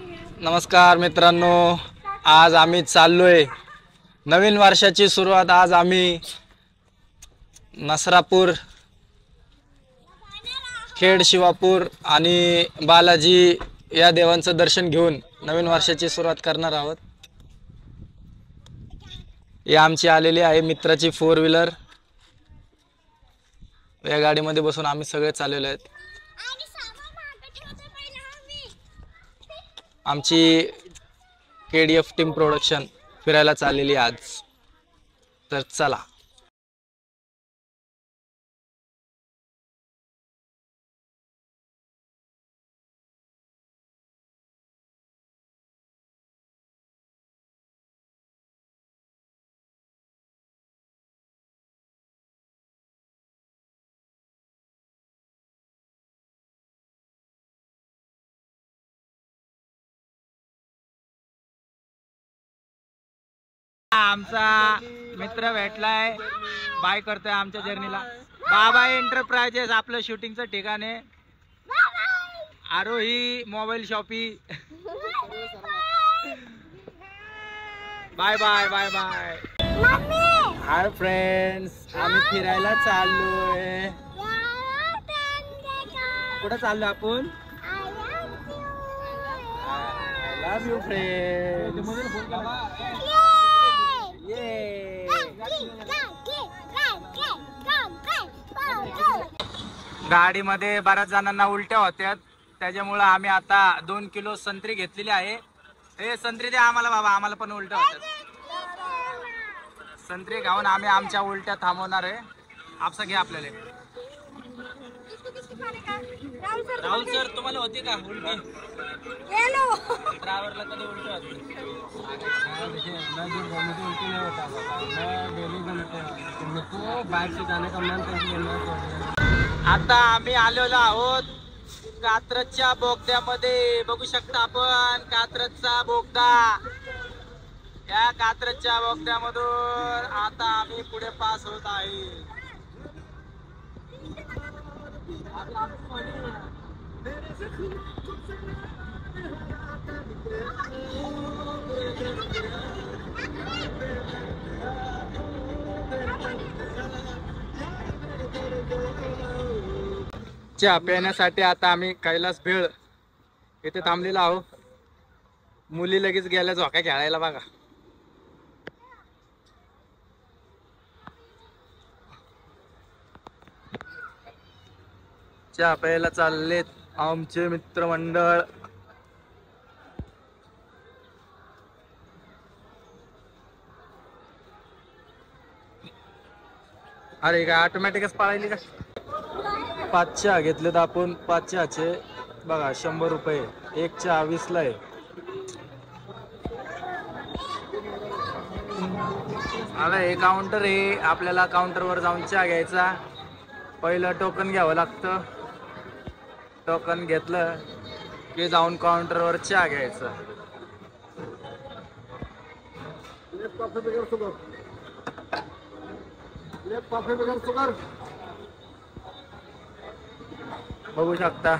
नमस्कार मित्रांनो, आज आम्ही चाललोय नवीन वर्षाची सुरुवात। आज आम्ही नसरापूर, खेड, शिवापूर आणि बालाजी या देवांचं दर्शन घेऊन नवीन वर्षाची सुरुवात करणार आहोत। ही आमची आलेली आहे मित्राची 4 व्हीलर। या गाडीमध्ये बसून आम्ही सगळे चाललेलो आहेत। आमची KDF टीम प्रोडक्शन फिरायला चाललेली आज, तर चला। आमचा मित्र भेटलाय, बाय करतोय आमच्या जर्नीला। बाबा एंटरप्राइजेस आपलं शूटिंगचं ठिकाण आहे। Aarohi mobile shoppy. Bye bye bye bye. Hi friends, आम्ही फिरायला चाललोय। कुठं चाललो आपण? I love you friends. गाडीमध्ये बऱ्याच जणांना उलट्या होत्यात, त्याच्यामुळे आम्ही आता 2 किलो संत्री घेतलेली आहे। हे संत्री दे आम्हाला बाबा, आम्हाला पण उलट्या होत्यात। संत्री खाऊन आम्ही आमच्या उलट्या थांबवणार आहे। आपसा घ्या आपल्याला। राहुल सर, तुम्हाला होती का उलटी? ड्रायव्हरला कधी उलटी होती? आता आम्ही आलेलो आहोत कात्रजच्या बोगद्यामध्ये। बघू शकता आपण कात्रजचा बोगदा। या कात्रजच्या बोगद्यामधून आता आम्ही पुढे पास होत आहे। चहा पिण्यासाठी आता आम्ही कैलास भेळ इथे थांबलेलो आहोत। मुली लगेच गेल्या झोका खेळायला बघा। चहा प्यायला चाललेत आमचे मित्रमंडळ। अरे काय ऑटोमॅटिकच पळायली का? 5 चहा घेतलेत आपण। 5 चहाचे बघा 100 रुपये। 1 चहा 20 ला आहे। आता हे काउंटर आहे, आपल्याला काउंटरवर जाऊन चहा घ्यायचा। पहिलं टोकन घ्यावं लागतं। टोकन घेतलं की जाऊन काउंटरवर चहा घ्यायचा। बघू शकता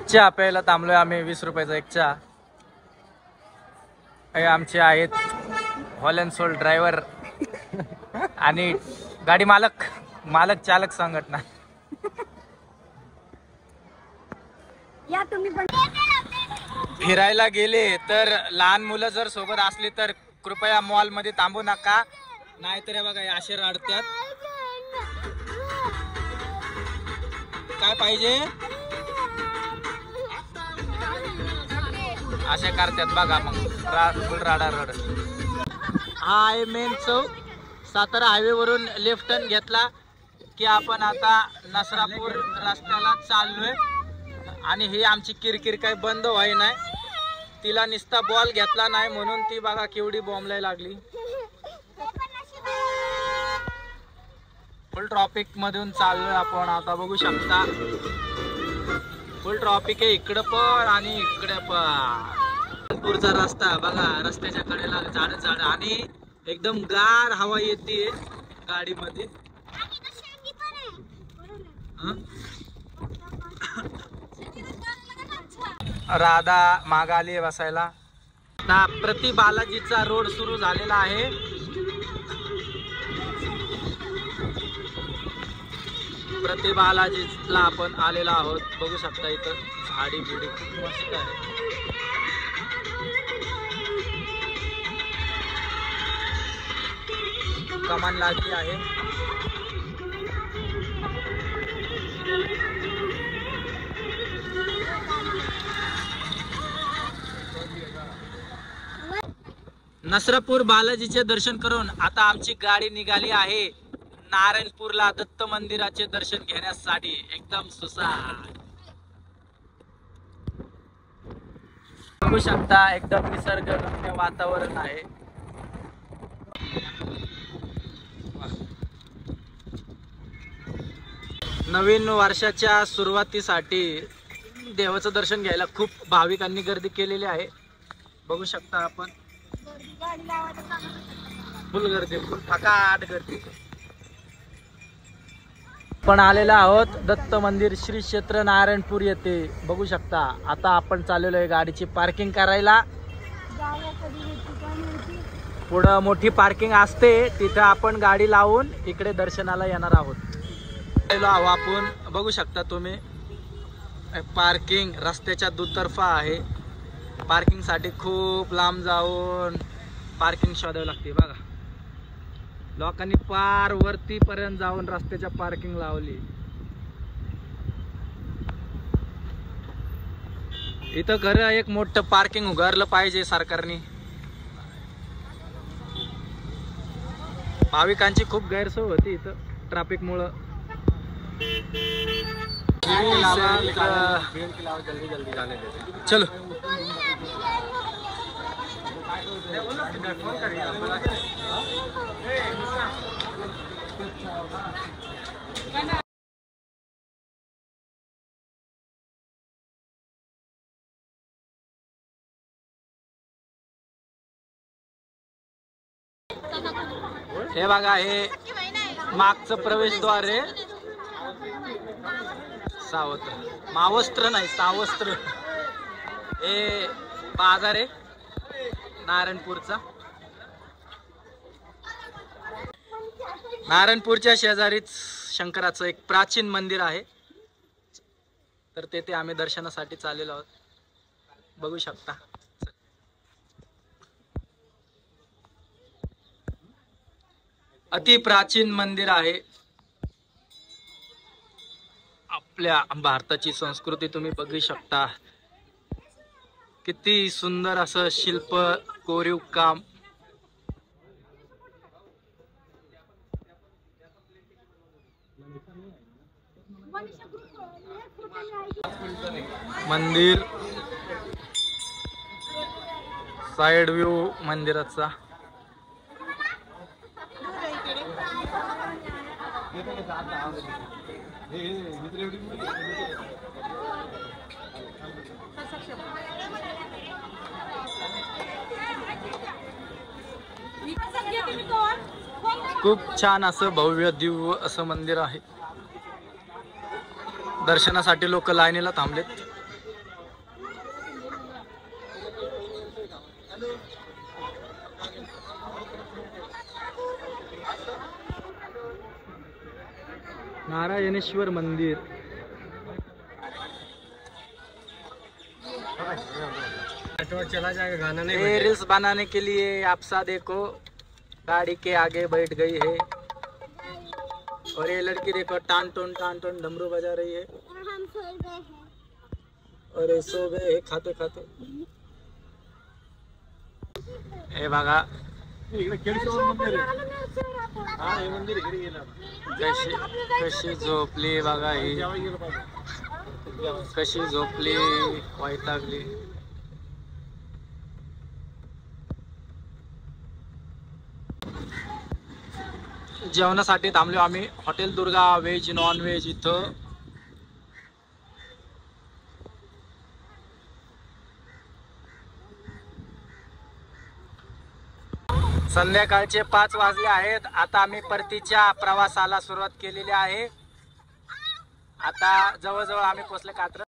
चहा प्यायला थांबलोय आम्ही। 20 रुपयाचा 1 चहा। हे आमचे आहेत हॉलँड सोल ड्रायव्हर आणि गाडी मालक चालक संघटना। या तुम्ही पण फिरायला गेले तर लहान मुलं जर सोबत असली तर कृपया मॉल मध्ये थांबू नका, नाहीतर बघा असे रडतात। काय पाहिजे असे करतात बघा, मग फुल राडा रड। हा आहे मेन चौक। सातारा हायवे वरून लेफ्ट टर्न घेतला की आपण आता नसरापूर रस्त्याला चाललोय। आणि ही आमची किरकिर काही बंद व्हाय नाही। तिला निस्ता बॉल घेतला नाही म्हणून ती बघा केवढी बॉम्बला लागली। फुल ट्रॉफिक मधून चाललोय आपण आता। बघू शकता फुल ट्रॉफिक आहे इकडं पण आणि इकडे पण। पुढचा रस्ता बघा, रस्त्याच्या कडेला झाड आणि एकदम गार हवा येते गाडीमध्ये। राधा माग आली बसायला. आता प्रति बालाजीचा रोड सुरू झालेला आहे. प्रति बालाजीला आपण आलेलो आहोत. बघू शकता इथं झाडी बिडी खूप मस्त आहे. कमान लागली आहे. नसरापूर बालाजीचे दर्शन करून आता आमची गाडी निघाली आहे नारायणपूरला दत्त मंदिराचे दर्शन घेण्यासाठी. एकदम सुसाट बघू शकता, एकदम निसर्गरम्य वातावरण आहे. नवीन वर्षाच्या सुरुवातीसाठी देवाचं दर्शन घ्यायला खूप भाविकांनी गर्दी केलेली आहे. बघू शकता आपण, फुल गर्दी, फुल फकाट गर्दी. आपण आलेला आहोत दत्त मंदिर श्री क्षेत्र नारायणपूर येथे. बघू शकता आता आपण चाललेलो आहे गाडीची पार्किंग करायला. पुढं मोठी पार्किंग असते, तिथं आपण गाडी लावून इकडे दर्शनाला येणार आहोत. आपण बघू शकता तुम्ही, पार्किंग रस्त्याच्या दुतर्फा आहे. पार्किंग साठी खूप लांब जाऊन पार्किंग शोधावी लागते. बघा, लोकांनी पार वरती पर्यंत जाऊन रस्त्याच्या पार्किंग लावली. इथं खरं एक मोठं पार्किंग उभारलं पाहिजे सरकारने. भाविकांची खूप गैरसोय होती इथं ट्रॅफिक मुळे. चलो हे बघा, हे मागचं प्रवेशद्वार आहे. सावत्र, मावस्त्र नाही सावस्त्र. हे बाजार आहे नारायणपूरचा. नारायणपूरच्या शेजारीच शंकराचं एक प्राचीन मंदिर आहे, तर तेथे आम्ही दर्शनासाठी चाललेलो आहोत. बघू शकता, अति प्राचीन मंदिर आहे. आपल्या भारताची संस्कृती तुम्ही बघू शकता. किती सुंदर असं शिल्प कोरीव काम. मंदिर साइड व्ह्यू मंदिराचा. खूप छान असं भव्य दिव्य असं मंदिर आहे. दर्शनासाठी लोक लाईनीला थांबलेत. नारायणेश्वर मंदिर. चला जाएगा गाना नहीं. रील्स बनाने के लिए आप सा देखो, गाड़ी के आगे बैठ गई है और ये लड़की देखो टान टोन डमरू बजा रही है. और ये सो गए है खाते खाते. हे बघा, कशी झोपली बघा ही, कशी झोपली, वैतागली. जेवणासाठी थांबलो आम्ही hotel Durga veg non veg. इथं संध्याकाळचे 5 वाजले आहेत. आता आम्ही परतीच्या प्रवासाला सुरुवात केलेली आहे. आता जवळजवळ आम्ही पोहोचले कात्र.